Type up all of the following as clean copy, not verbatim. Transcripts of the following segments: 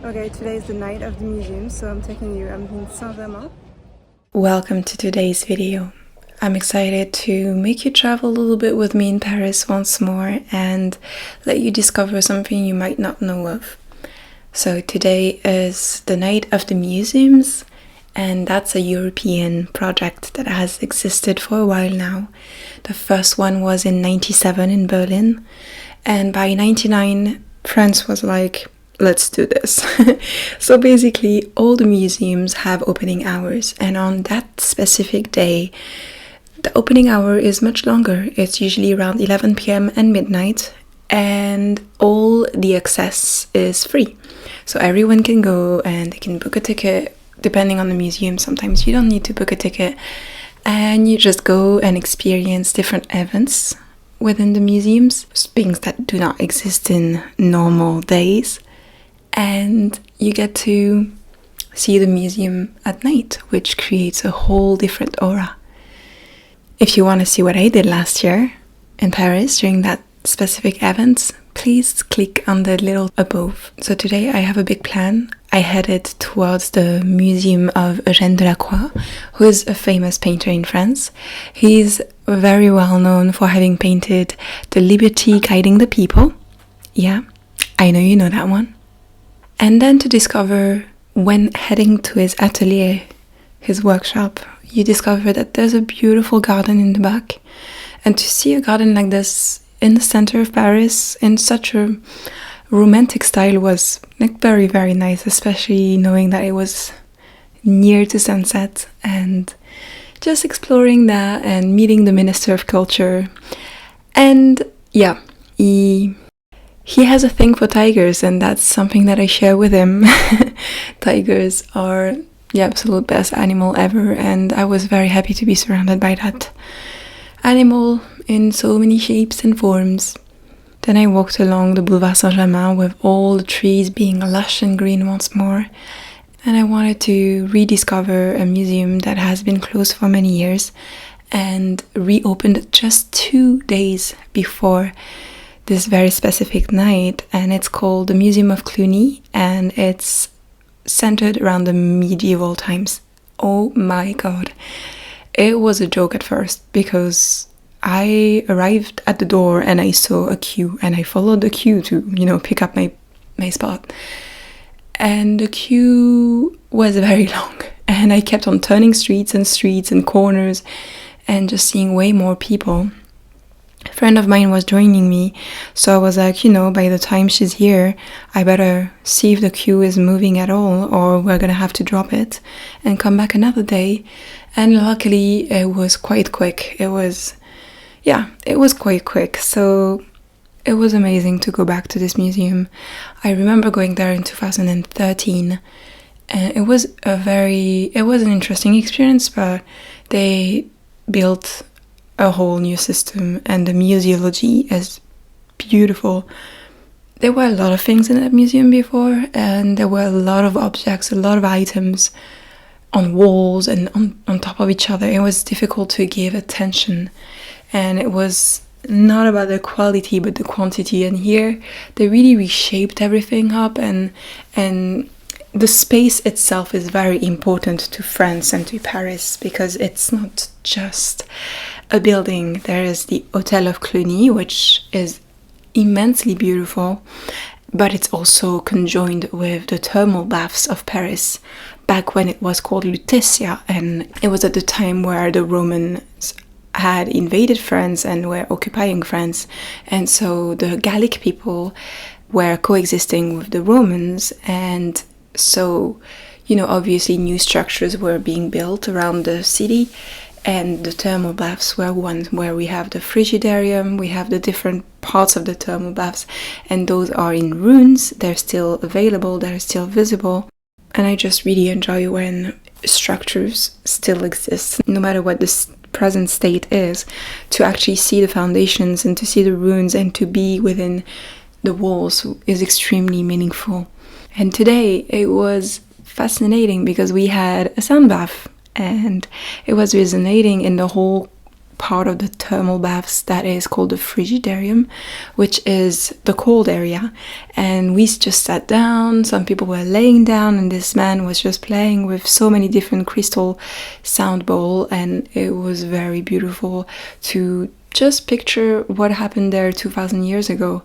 Okay, today is the night of the museum, so I'm in Saint-Germain. Welcome to today's video. I'm excited to make you travel a little bit with me in Paris once more and let you discover something you might not know of. So today is the night of the museums, and that's a European project that has existed for a while now. The first one was in 97 in Berlin, and by 99 France was like, let's do this. So basically all the museums have opening hours, and on that specific day the opening hour is much longer. It's usually around 11 p.m. and midnight, and all the access is free. So everyone can go and they can book a ticket. Depending on the museum, sometimes you don't need to book a ticket, and you just go and experience different events within the museums, things that do not exist in normal days. And you get to see the museum at night, which creates a whole different aura. If you want to see what I did last year in Paris during that specific event, please click on the little above. So today I have a big plan. I headed towards the Museum of Eugène Delacroix, who is a famous painter in France. He's very well known for having painted The Liberty Guiding the People. Yeah, I know you know that one. And then to discover, when heading to his atelier, his workshop, you discover that there's a beautiful garden in the back. And to see a garden like this in the center of Paris in such a romantic style was like very, very nice, especially knowing that it was near to sunset, and just exploring that and meeting the Minister of Culture. And yeah, he has a thing for tigers, and that's something that I share with him. Tigers are the absolute best animal ever, and I was very happy to be surrounded by that animal in so many shapes and forms. Then I walked along the Boulevard Saint-Germain with all the trees being lush and green once more, and I wanted to rediscover a museum that has been closed for many years and reopened just 2 days before this very specific night, and it's called the Museum of Cluny, and it's centered around the medieval times. Oh my god, it was a joke at first, because I arrived at the door and I saw a queue, and I followed the queue to, pick up my spot, and the queue was very long, and I kept on turning streets and corners and just seeing way more people. A friend of mine was joining me, so I was like, by the time she's here, I better see if the queue is moving at all, or we're gonna have to drop it and come back another day. And luckily it was quite quick. It was quite quick, so it was amazing to go back to this museum. I remember going there in 2013, and it was an interesting experience, but they built a whole new system, and the museology is beautiful. There were a lot of things in that museum before, and there were a lot of objects, a lot of items on walls and on top of each other. It was difficult to give attention, and it was not about the quality but the quantity. And here they really reshaped everything up, and the space itself is very important to France and to Paris, because it's not just a building. There is the Hotel of Cluny, which is immensely beautiful, but it's also conjoined with the thermal baths of Paris, back when it was called Lutetia, and it was at the time where the Romans had invaded France and were occupying France, and so the Gallic people were coexisting with the Romans, and so obviously new structures were being built around the city. And the thermal baths were one where we have the frigidarium, we have the different parts of the thermal baths, and those are in ruins. They're still available, they're still visible, and I just really enjoy when structures still exist, no matter what the present state is, to actually see the foundations and to see the ruins and to be within the walls is extremely meaningful. And today it was fascinating because we had a sound bath, and it was resonating in the whole part of the thermal baths that is called the Frigidarium, which is the cold area. And we just sat down, some people were laying down, and this man was just playing with so many different crystal sound bowl, and it was very beautiful to just picture what happened there 2000 years ago,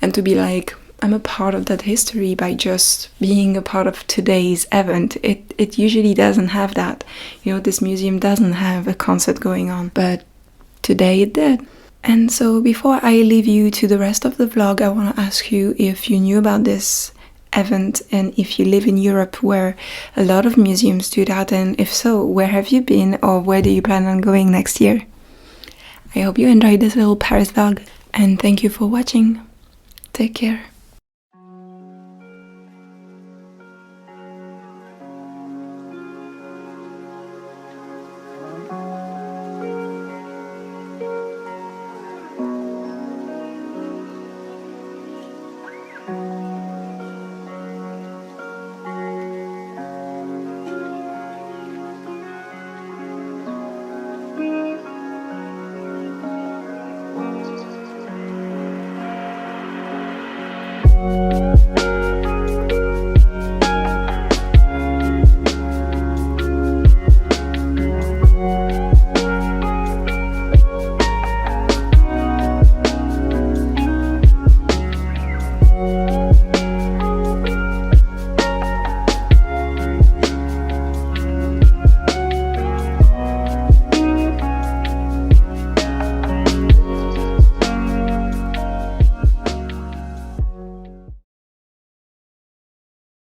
and to be like, I'm a part of that history by just being a part of today's event. It usually doesn't have that. You know, this museum doesn't have a concert going on, but today it did. And so before I leave you to the rest of the vlog, I want to ask you if you knew about this event and if you live in Europe where a lot of museums do that, and if so, where have you been or where do you plan on going next year? I hope you enjoyed this little Paris vlog, and thank you for watching. Take care.